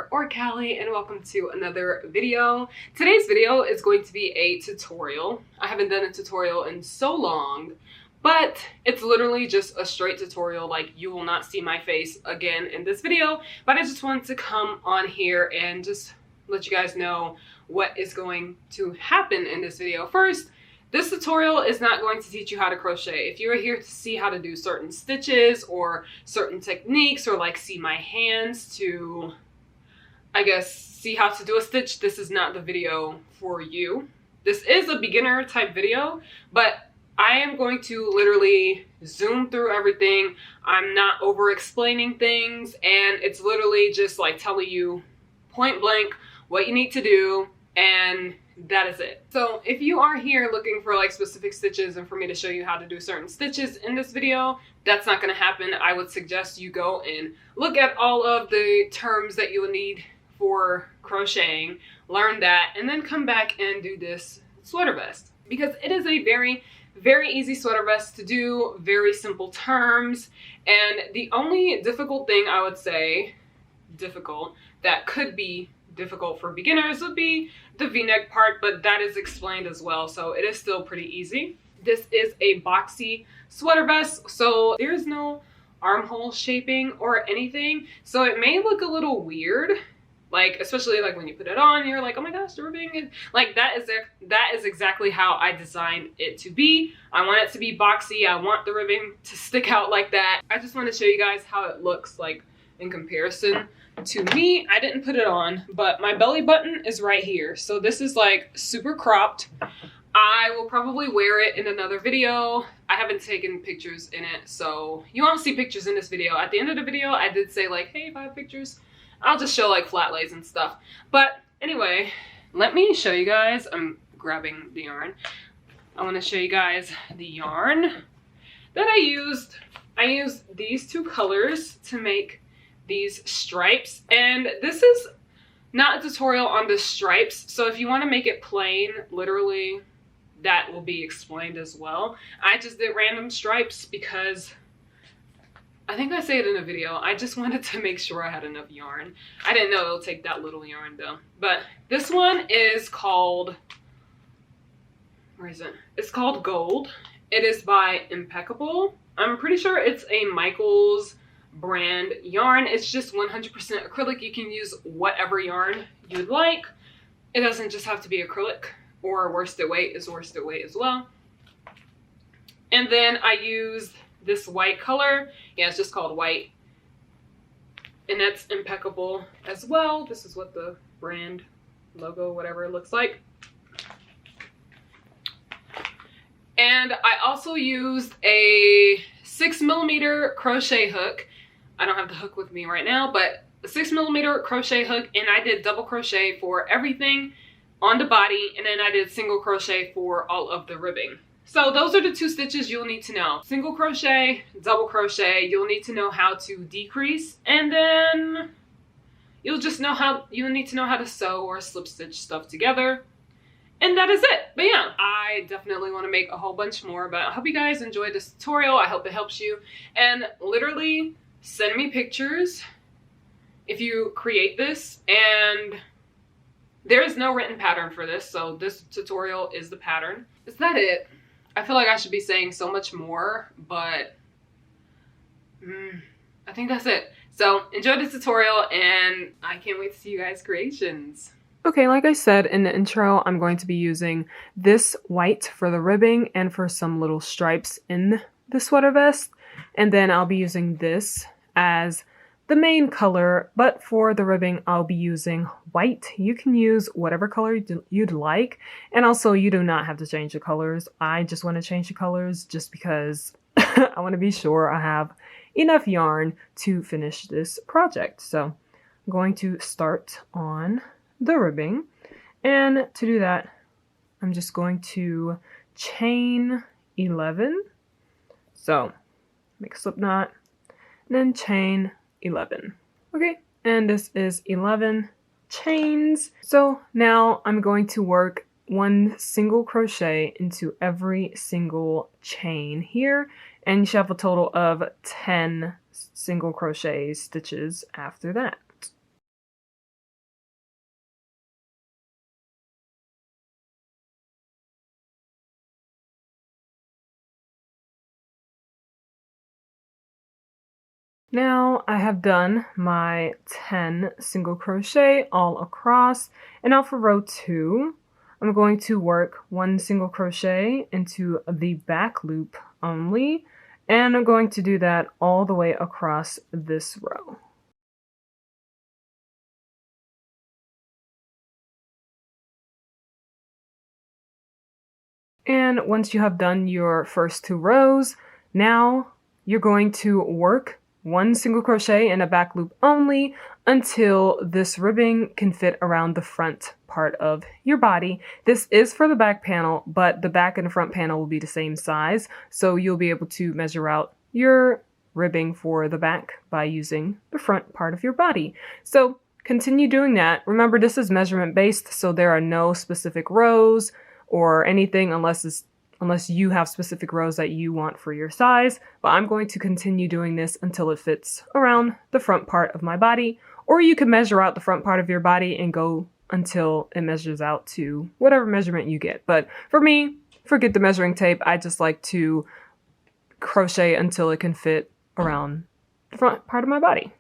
Jennifer or Callie, and welcome to another video. Today's video is going to be a tutorial. I haven't done a tutorial in so long, but it's literally just a straight tutorial. Like, you will not see my face again in this video, but I just wanted to come on here and just let you guys know what is going to happen in this video. First, this tutorial is not going to teach you how to crochet. If you are here to see how to do certain stitches or certain techniques, or like see my hands to, I guess, see how to do a stitch, this is not the video for you. This is a beginner type video, but I am going to literally zoom through everything. I'm not over explaining things, and it's literally just like telling you point blank what you need to do, and that is it. So if you are here looking for like specific stitches and for me to show you how to do certain stitches in this video, that's not going to happen. I would suggest you go and look at all of the terms that you will need for crocheting, learn that, and then come back and do this sweater vest, because it is a very easy sweater vest to do, very simple terms. And the only difficult thing I would say, that could be difficult for beginners, would be the v-neck part, but that is explained as well, so it is still pretty easy. This is a boxy sweater vest, so there's no armhole shaping or anything, so it may look a little weird, like especially like when you put it on, you're like, oh my gosh, the ribbing is like that is exactly how I designed it to be. I want it to be boxy. I want the ribbing to stick out like that. I just want to show you guys how it looks like in comparison to me. I didn't put it on, but my belly button is right here, so this is like super cropped. I will probably wear it in another video. I haven't taken pictures in it, so you won't see pictures in this video. At the end of the video, I did say like, hey, if I have pictures, I'll just show like flat lays and stuff. But anyway, let me show you guys. I'm grabbing the yarn. I want to show you guys the yarn that I used. I used these two colors to make these stripes, and this is not a tutorial on the stripes, so if you want to make it plain, literally that will be explained as well. I just did random stripes because I think I say it in a video, I just wanted to make sure I had enough yarn. I didn't know it'll take that little yarn though. But this one is called, where is it? It's called Gold. It is by Impeccable. I'm pretty sure it's a Michaels brand yarn. It's just 100% acrylic. You can use whatever yarn you'd like. It doesn't just have to be acrylic, or worsted weight is worsted weight as well. And then I used this white color. Yeah, it's just called white, and that's Impeccable as well. This is what the brand logo, whatever it looks like. And I also used a 6mm crochet hook. I don't have the hook with me right now, but a 6mm crochet hook, and I did double crochet for everything on the body, and then I did single crochet for all of the ribbing. So those are the two stitches you'll need to know. Single crochet, double crochet, you'll need to know how to decrease, and then you'll need to know how to sew or slip stitch stuff together. And that is it. But yeah, I definitely want to make a whole bunch more, but I hope you guys enjoyed this tutorial. I hope it helps you. And literally send me pictures if you create this. And there is no written pattern for this, so this tutorial is the pattern. Is that it? I feel like I should be saying so much more, but I think that's it. So enjoy this tutorial, and I can't wait to see you guys' creations. Okay, like I said in the intro, I'm going to be using this white for the ribbing and for some little stripes in the sweater vest. And then I'll be using this as the main color, but for the ribbing, I'll be using white. You can use whatever color you'd like. And also, you do not have to change the colors. I just want to change the colors just because I want to be sure I have enough yarn to finish this project. So I'm going to start on the ribbing, and to do that I'm just going to chain 11. So make a slip knot and then chain 11. Okay, and this is 11 chains. So now I'm going to work one single crochet into every single chain here, and you should have a total of 10 single crochet stitches after that. Now I have done my 10 single crochet all across, and now for row 2, I'm going to work 1 single crochet into the back loop only, and I'm going to do that all the way across this row. And once you have done your first 2 rows, now you're going to work 1 single crochet in a back loop only until this ribbing can fit around the front part of your body. This is for the back panel, but the back and the front panel will be the same size, so you'll be able to measure out your ribbing for the back by using the front part of your body. So continue doing that. Remember, this is measurement based, so there are no specific rows or anything unless you have specific rows that you want for your size, but I'm going to continue doing this until it fits around the front part of my body, or you can measure out the front part of your body and go until it measures out to whatever measurement you get. But for me, forget the measuring tape. I just like to crochet until it can fit around the front part of my body.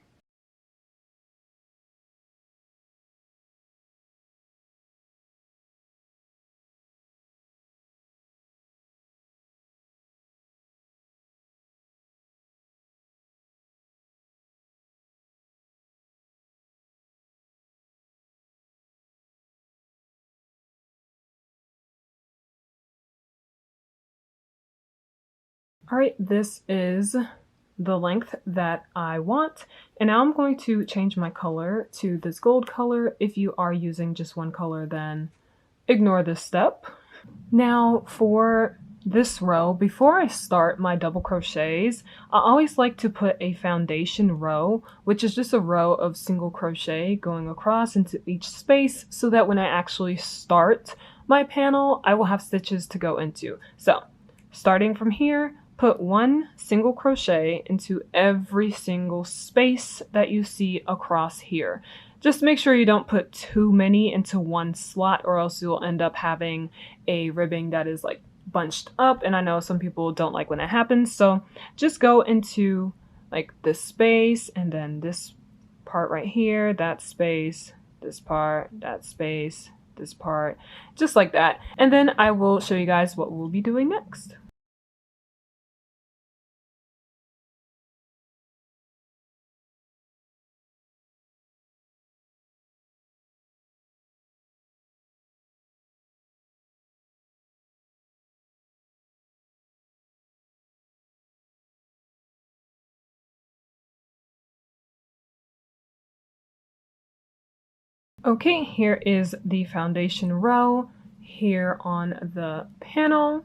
All right, this is the length that I want, and now I'm going to change my color to this gold color. If you are using just one color, then ignore this step. Now for this row, before I start my double crochets, I always like to put a foundation row, which is just a row of single crochet going across into each space, so that when I actually start my panel, I will have stitches to go into. So starting from here, put 1 single crochet into every single space that you see across here. Just make sure you don't put too many into one slot, or else you'll end up having a ribbing that is like bunched up, and I know some people don't like when that happens. So just go into like this space, and then this part right here, that space, this part, that space, this part, just like that. And then I will show you guys what we'll be doing next. Okay, here is the foundation row here on the panel,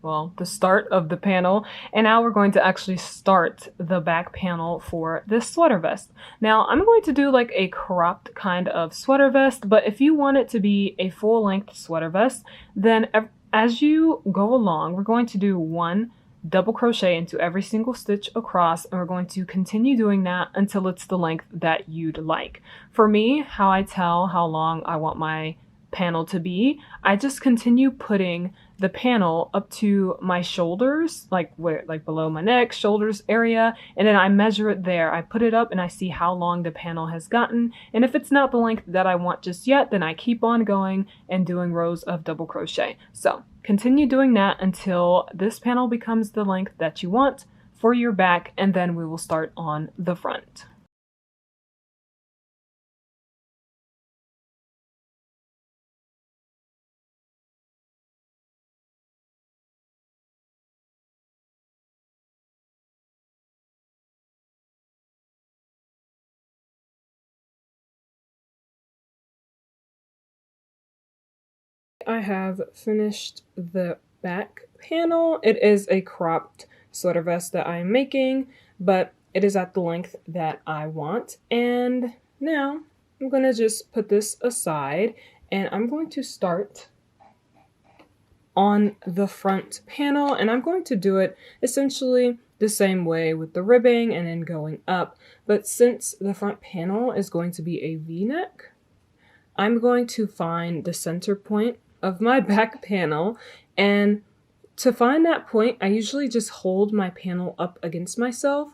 well, the start of the panel, and now we're going to actually start the back panel for this sweater vest. Now, I'm going to do like a cropped kind of sweater vest, but if you want it to be a full-length sweater vest, then as you go along, we're going to do 1 double crochet into every single stitch across, and we're going to continue doing that until it's the length that you'd like. For me, how I tell how long I want my panel to be, I just continue putting the panel up to my shoulders, like below my neck, shoulders area, and then I measure it there. I put it up and I see how long the panel has gotten, and if it's not the length that I want just yet, then I keep on going and doing rows of double crochet. So continue doing that until this panel becomes the length that you want for your back, and then we will start on the front. I have finished the back panel. It is a cropped sweater vest that I'm making, but it is at the length that I want. And now I'm going to just put this aside, and I'm going to start on the front panel, and I'm going to do it essentially the same way with the ribbing and then going up. But since the front panel is going to be a V-neck, I'm going to find the center point of my back panel, and to find that point I usually just hold my panel up against myself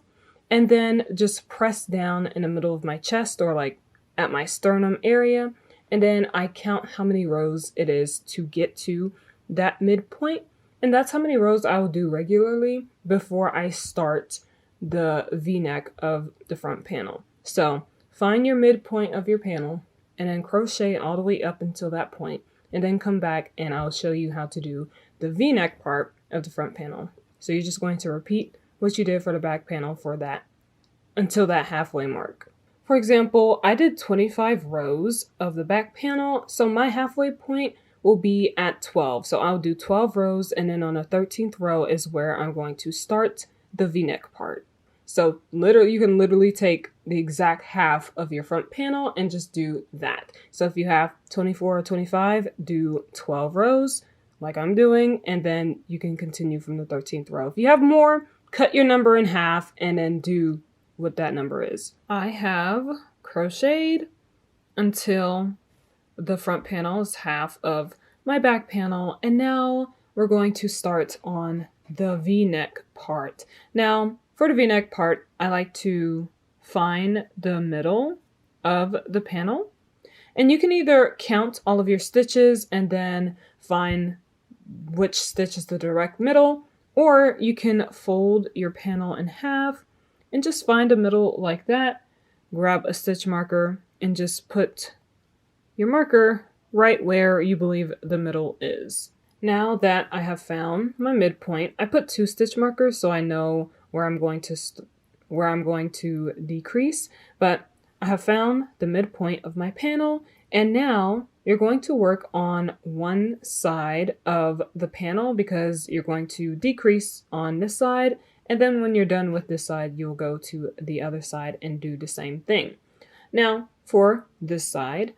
and then just press down in the middle of my chest or like at my sternum area. And then I count how many rows it is to get to that midpoint. And that's how many rows I will do regularly before I start the V-neck of the front panel. So find your midpoint of your panel and then crochet all the way up until that point, and then come back and I'll show you how to do the V-neck part of the front panel. So you're just going to repeat what you did for the back panel for that until that halfway mark. For example, I did 25 rows of the back panel, so my halfway point will be at 12. So I'll do 12 rows, and then on the 13th row is where I'm going to start the V-neck part. So literally, you can literally take the exact half of your front panel and just do that. So if you have 24 or 25, do 12 rows like I'm doing, and then you can continue from the 13th row. If you have more, cut your number in half and then do what that number is. I have crocheted until the front panel is half of my back panel, and now we're going to start on the V-neck part. Now, for the V-neck part, I like to find the middle of the panel, and you can either count all of your stitches and then find which stitch is the direct middle, or you can fold your panel in half and just find a middle like that. Grab a stitch marker and just put your marker right where you believe the middle is. Now that I have found my midpoint, I put 2 stitch markers so I know where I'm going to decrease, but I have found the midpoint of my panel, and now you're going to work on one side of the panel because you're going to decrease on this side, and then when you're done with this side, you'll go to the other side and do the same thing. Now, for this side,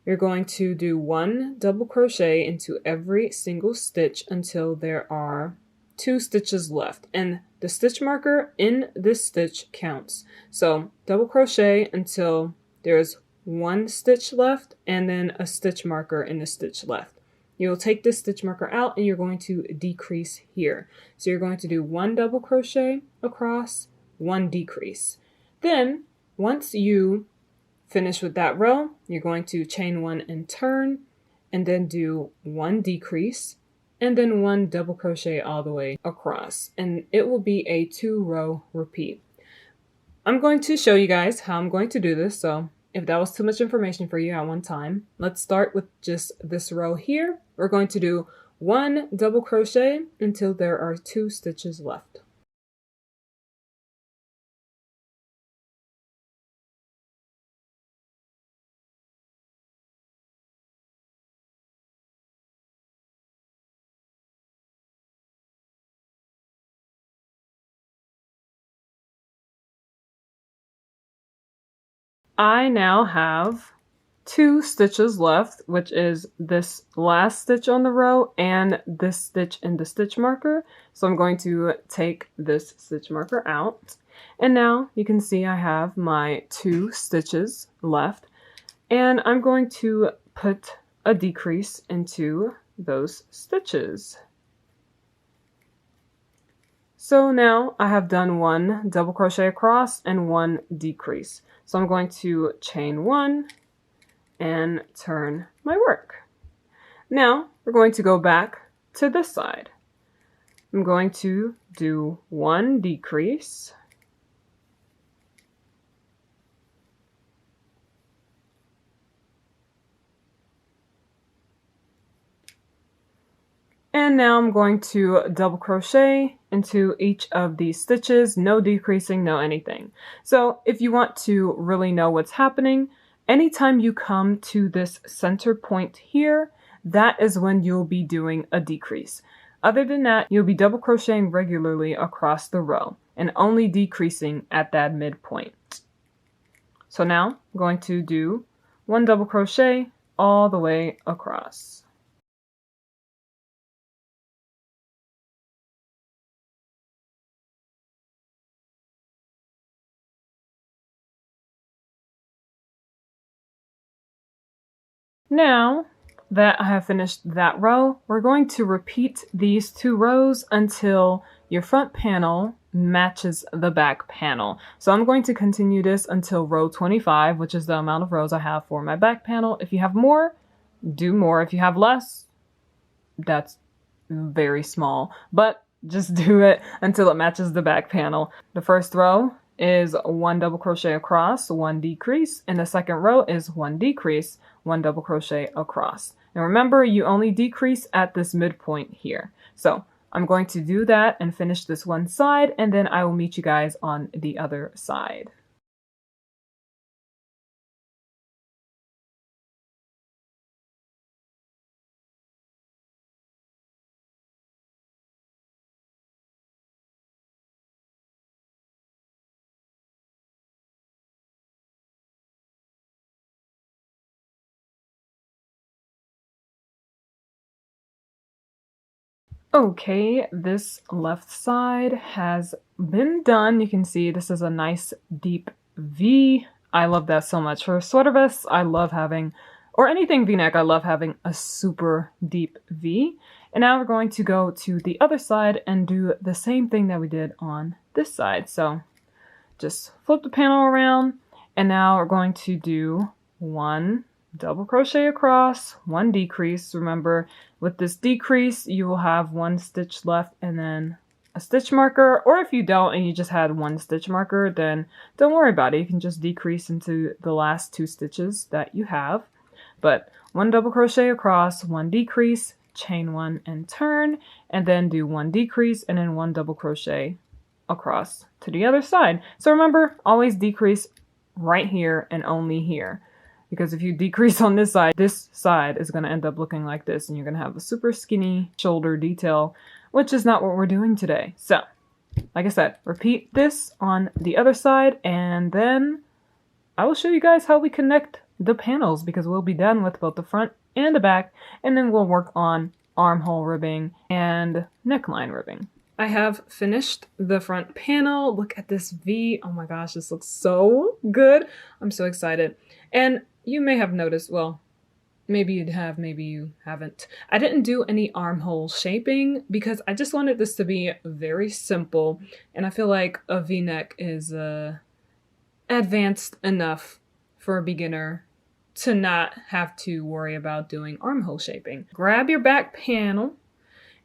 you're going to do 1 double crochet into every single stitch until there are 2 stitches left, and the stitch marker in this stitch counts. So double crochet until there's 1 stitch left and then a stitch marker in the stitch left. You'll take this stitch marker out and you're going to decrease here. So you're going to do 1 double crochet across, 1 decrease. Then once you finish with that row, you're going to chain 1 and turn, and then do 1 decrease, and then 1 double crochet all the way across, and it will be a 2-row repeat. I'm going to show you guys how I'm going to do this, so if that was too much information for you at one time, let's start with just this row here. We're going to do 1 double crochet until there are 2 stitches left. I now have 2 stitches left, which is this last stitch on the row and this stitch in the stitch marker. So I'm going to take this stitch marker out, and now you can see I have my 2 stitches left, and I'm going to put a decrease into those stitches. So now I have done 1 double crochet across and 1 decrease. So I'm going to chain 1 and turn my work. Now we're going to go back to this side. I'm going to do 1 decrease, and now I'm going to double crochet into each of these stitches, no decreasing, no anything. So if you want to really know what's happening, anytime you come to this center point here, that is when you'll be doing a decrease. Other than that, you'll be double crocheting regularly across the row and only decreasing at that midpoint. So now I'm going to do 1 double crochet all the way across. Now that I have finished that row, we're going to repeat these 2 rows until your front panel matches the back panel. So I'm going to continue this until row 25, which is the amount of rows I have for my back panel. If you have more, do more. If you have less, that's very small, but just do it until it matches the back panel. The first row is 1 double crochet across, 1 decrease, and the second row is 1 decrease, 1 double crochet across. And remember, you only decrease at this midpoint here. So I'm going to do that and finish this one side, and then I will meet you guys on the other side. Okay, this left side has been done. You can see this is a nice deep V. I love that so much. For sweater vests, I love having, or anything V-neck, I love having a super deep V. And now we're going to go to the other side and do the same thing that we did on this side. So just flip the panel around, and now we're going to do 1 double crochet across, 1 decrease. Remember, with this decrease, you will have 1 stitch left and then a stitch marker, or if you don't and you just had 1 stitch marker, then don't worry about it. You can just decrease into the last 2 stitches that you have. But 1 double crochet across, 1 decrease, chain 1 and turn, and then do 1 decrease and then 1 double crochet across to the other side. So remember, always decrease right here and only here. Because if you decrease on this side is going to end up looking like this, and you're going to have a super skinny shoulder detail, which is not what we're doing today. So, like I said, repeat this on the other side, and then I will show you guys how we connect the panels, because we'll be done with both the front and the back, and then we'll work on armhole ribbing and neckline ribbing. I have finished the front panel. Look at this V. Oh my gosh, this looks so good. I'm so excited. And you may have noticed, well, maybe you have, maybe you haven't. I didn't do any armhole shaping because I just wanted this to be very simple. And I feel like a V-neck is advanced enough for a beginner to not have to worry about doing armhole shaping. Grab your back panel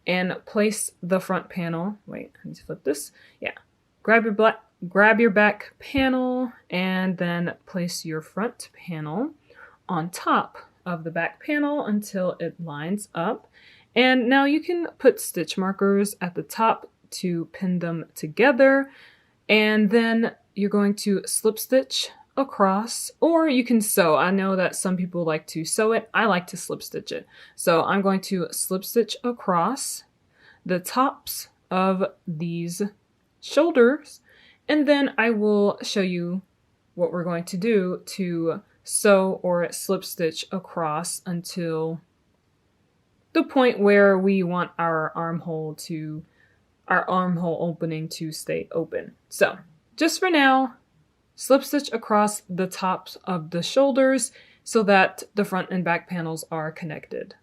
and place the front panel. Wait, I need to flip this. Yeah. Grab your back panel and then place your front panel on top of the back panel until it lines up. And now you can put stitch markers at the top to pin them together. And then you're going to slip stitch across, or you can sew. I know that some people like to sew it. I like to slip stitch it. So I'm going to slip stitch across the tops of these shoulders, and then I will show you what we're going to do to sew or slip stitch across until the point where we want our armhole opening to stay open. So just for now, slip stitch across the tops of the shoulders so that the front and back panels are connected.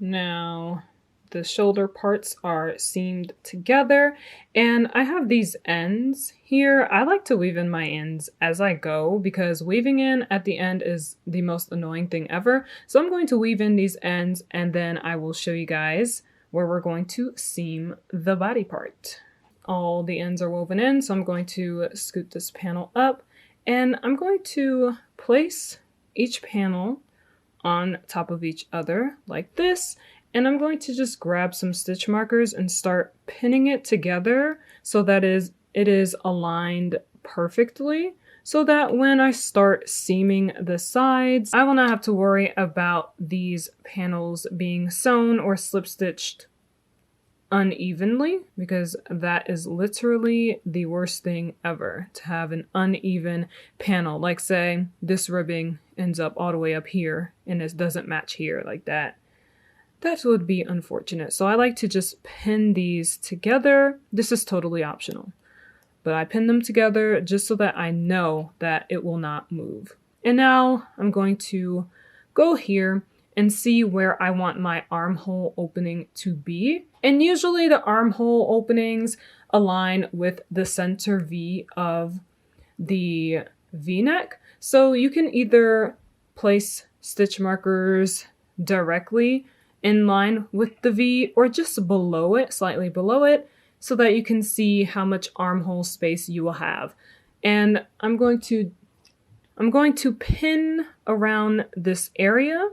Now, the shoulder parts are seamed together, and I have these ends here. I like to weave in my ends as I go because weaving in at the end is the most annoying thing ever. So I'm going to weave in these ends, and then I will show you guys where we're going to seam the body part. All the ends are woven in, so I'm going to scoot this panel up, and I'm going to place each panel on top of each other like this, And I'm going to just grab some stitch markers and start pinning it together so that it is aligned perfectly, so that when I start seaming the sides, I will not have to worry about these panels being sewn or slip stitched unevenly, because that is literally the worst thing ever, to have an uneven panel. Like say this ribbing ends up all the way up here and it doesn't match here like that. That would be unfortunate. So I like to just pin these together. This is totally optional, but I pin them together just so that I know that it will not move. And now I'm going to go here and see where I want my armhole opening to be. And usually the armhole openings align with the center V of the V-neck. So you can either place stitch markers directly in line with the V or just below it, slightly below it, so that you can see how much armhole space you will have. And I'm going to pin around this area.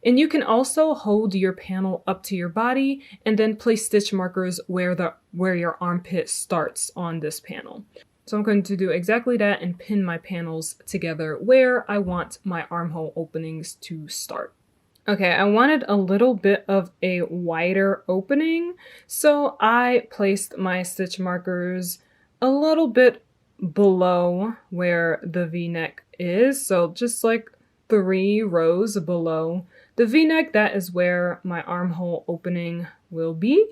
And you can also hold your panel up to your body and then place stitch markers where your armpit starts on this panel. So I'm going to do exactly that and pin my panels together where I want my armhole openings to start. Okay, I wanted a little bit of a wider opening, so I placed my stitch markers a little bit below where the V-neck is. So just like 3 rows below the V-neck, that is where my armhole opening will be.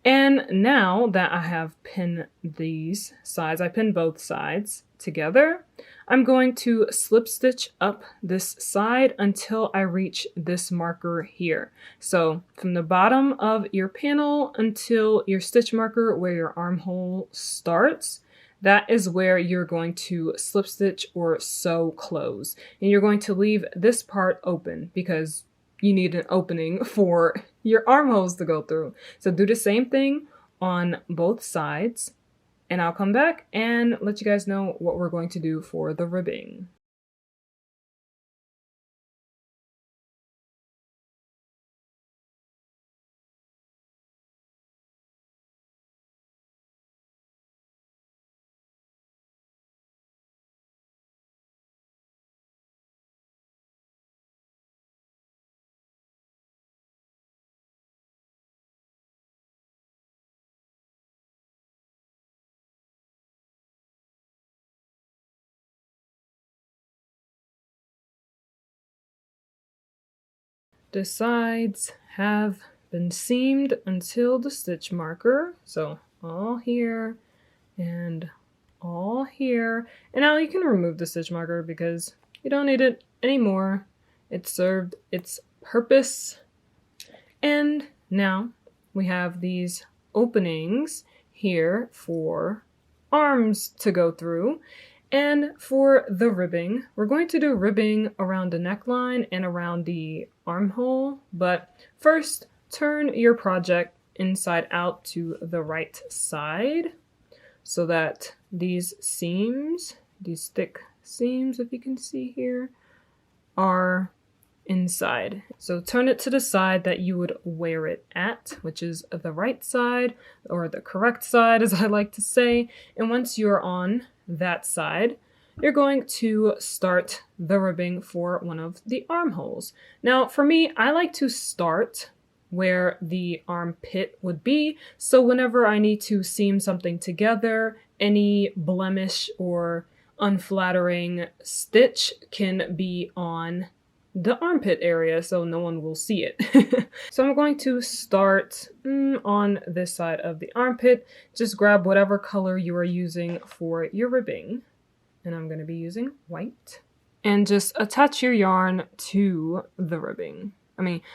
And now that I have pinned these sides, I pinned both sides together, I'm going to slip stitch up this side until I reach this marker here. So from the bottom of your panel until your stitch marker where your armhole starts, that is where you're going to slip stitch or sew close. And you're going to leave this part open because you need an opening for your armholes to go through. So do the same thing on both sides, and I'll come back and let you guys know what we're going to do for the ribbing. The sides have been seamed until the stitch marker. So all here and all here. And now you can remove the stitch marker because you don't need it anymore. It served its purpose. And now we have these openings here for arms to go through. And for the ribbing, we're going to do ribbing around the neckline and around the armhole. But first, turn your project inside out to the right side so that these seams, these thick seams, if you can see here, are inside. So turn it to the side that you would wear it at, which is the right side, or the correct side as I like to say. And once you're on that side, you're going to start the ribbing for one of the armholes. Now for me, I like to start where the armpit would be, so whenever I need to seam something together, any blemish or unflattering stitch can be on the armpit area so no one will see it. So I'm going to start on this side of the armpit. Just grab whatever color you are using for your ribbing, and I'm going to be using white, and just attach your yarn to the ribbing.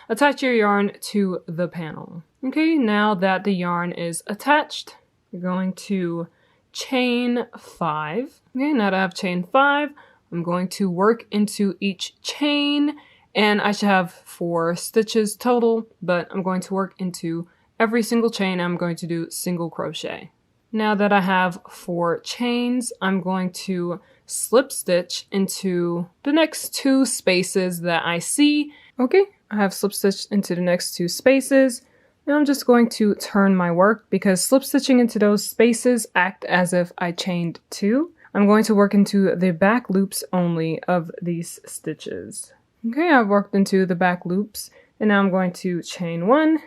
Attach your yarn to the panel. Okay, now that the yarn is attached, you're going to chain 5. Okay, now that I have chain 5, I'm going to work into each chain, and I should have 4 stitches total, but I'm going to work into every single chain. I'm going to do single crochet. Now that I have 4 chains, I'm going to slip stitch into the next 2 spaces that I see. Okay, I have slip stitched into the next two spaces. Now I'm just going to turn my work because slip stitching into those spaces act as if I chained two. I'm going to work into the back loops only of these stitches. Okay, I've worked into the back loops and now I'm going to chain one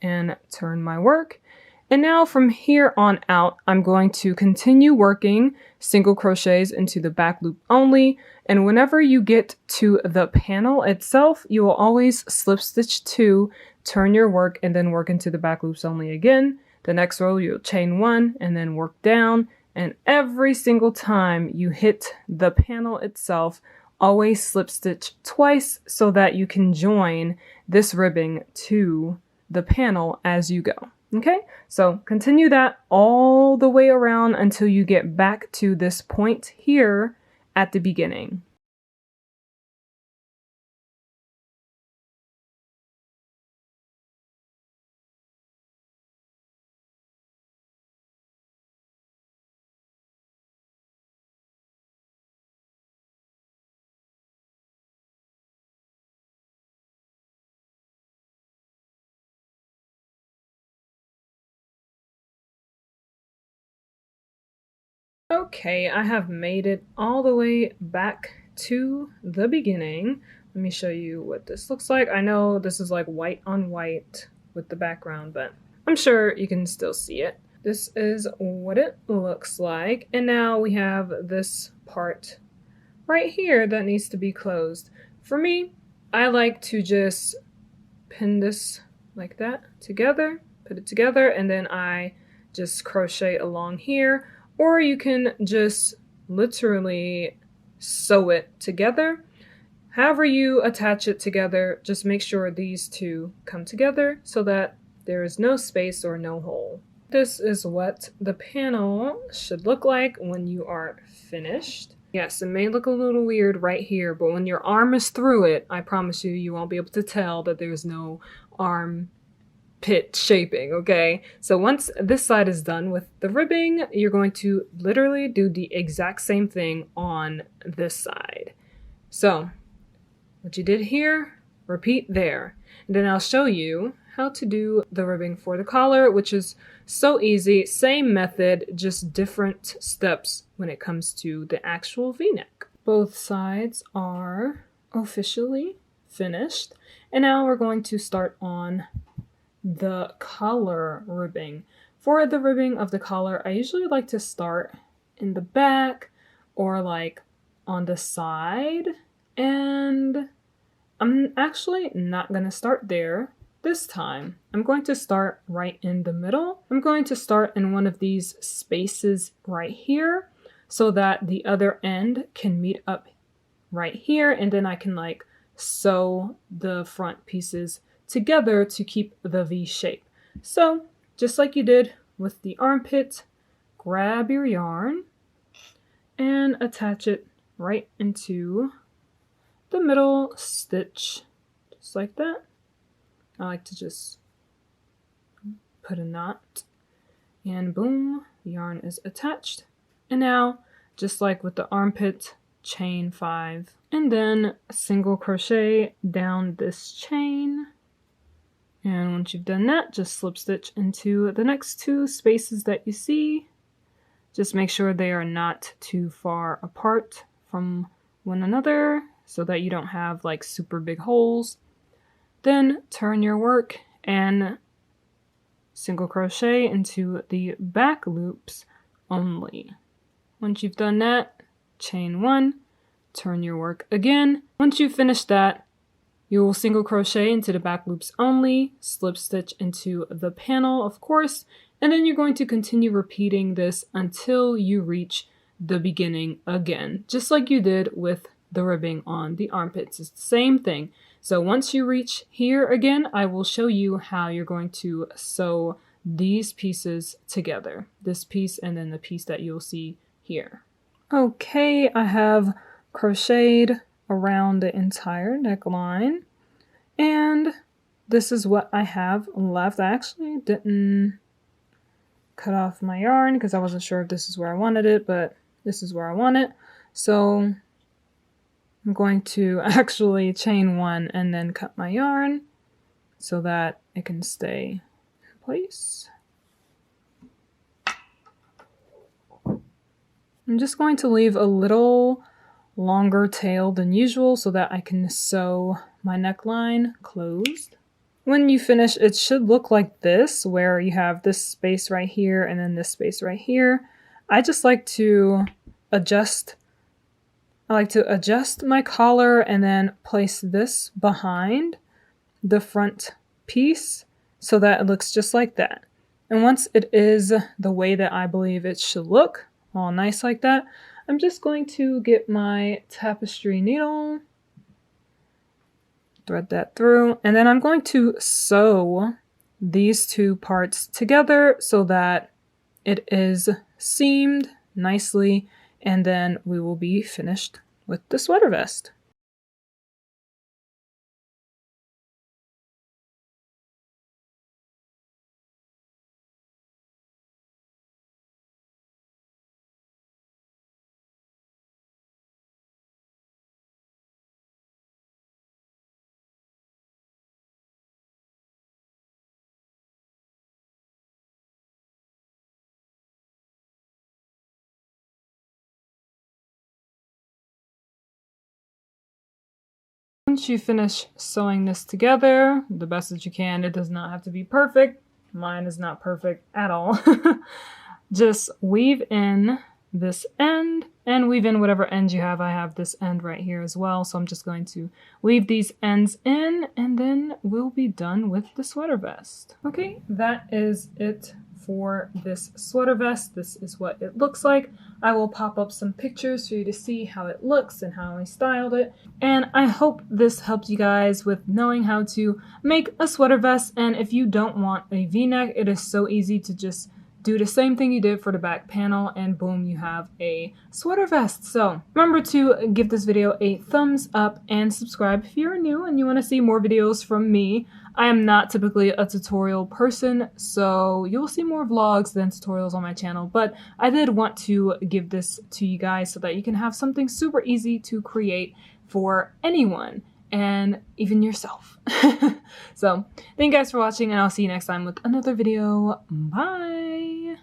and turn my work. And now from here on out, I'm going to continue working single crochets into the back loop only. And whenever you get to the panel itself, you will always slip stitch two, turn your work, and then work into the back loops only again. The next row, you'll chain one and then work down. And every single time you hit the panel itself, always slip stitch twice so that you can join this ribbing to the panel as you go. Okay, so continue that all the way around until you get back to this point here at the beginning. Okay, I have made it all the way back to the beginning. Let me show you what this looks like. I know this is like white on white with the background, but I'm sure you can still see it. This is what it looks like. And now we have this part right here that needs to be closed. For me, I like to just pin this like that together, put it together, and then I just crochet along here. Or you can just literally sew it together. However you attach it together, just make sure these two come together so that there is no space or no hole. This is what the panel should look like when you are finished. Yes, it may look a little weird right here, but when your arm is through it, I promise you, you won't be able to tell that there's no arm pit shaping, okay? So once this side is done with the ribbing, you're going to literally do the exact same thing on this side. So what you did here, repeat there. And then I'll show you how to do the ribbing for the collar, which is so easy. Same method, just different steps when it comes to the actual V-neck. Both sides are officially finished. And now we're going to start on the collar ribbing. For the ribbing of the collar, I usually like to start in the back or like on the side, and I'm actually not going to start there this time. I'm going to start right in the middle. I'm going to start in one of these spaces right here so that the other end can meet up right here, and then I can like sew the front pieces together to keep the V shape. So just like you did with the armpit, grab your yarn and attach it right into the middle stitch, just like that. I like to just put a knot and boom, the yarn is attached. And now, just like with the armpit, chain 5 and then single crochet down this chain. And once you've done that, just slip stitch into the next two spaces that you see. Just make sure they are not too far apart from one another so that you don't have like super big holes. Then turn your work and single crochet into the back loops only. Once you've done that, chain 1, turn your work again. Once you've finished that, you will single crochet into the back loops only, slip stitch into the panel, of course, and then you're going to continue repeating this until you reach the beginning again, just like you did with the ribbing on the armpits. It's the same thing. So once you reach here again, I will show you how you're going to sew these pieces together. This piece and then the piece that you'll see here. Okay, I have crocheted around the entire neckline, and this is what I have left. I actually didn't cut off my yarn because I wasn't sure if this is where I wanted it, but this is where I want it. So I'm going to actually chain one and then cut my yarn so that it can stay in place. I'm just going to leave a little longer tail than usual so that I can sew my neckline closed. When you finish, it should look like this, where you have this space right here and then this space right here. I just like to adjust my collar and then place this behind the front piece so that it looks just like that. And once it is the way that I believe it should look, all nice like that, I'm just going to get my tapestry needle, thread that through, and then I'm going to sew these two parts together so that it is seamed nicely, and then we will be finished with the sweater vest. Once you finish sewing this together the best that you can, it does not have to be perfect. Mine is not perfect at all. Just weave in this end and weave in whatever end you have. I have this end right here as well, so I'm just going to weave these ends in and then we'll be done with the sweater vest. Okay, that is it for this sweater vest. This is what it looks like. I will pop up some pictures for you to see how it looks and how I styled it. And I hope this helped you guys with knowing how to make a sweater vest. And if you don't want a V-neck, it is so easy to just do the same thing you did for the back panel and boom, you have a sweater vest. So remember to give this video a thumbs up and subscribe if you're new and you want to see more videos from me. I am not typically a tutorial person, so you'll see more vlogs than tutorials on my channel, but I did want to give this to you guys so that you can have something super easy to create for anyone and even yourself. So thank you guys for watching and I'll see you next time with another video. Bye!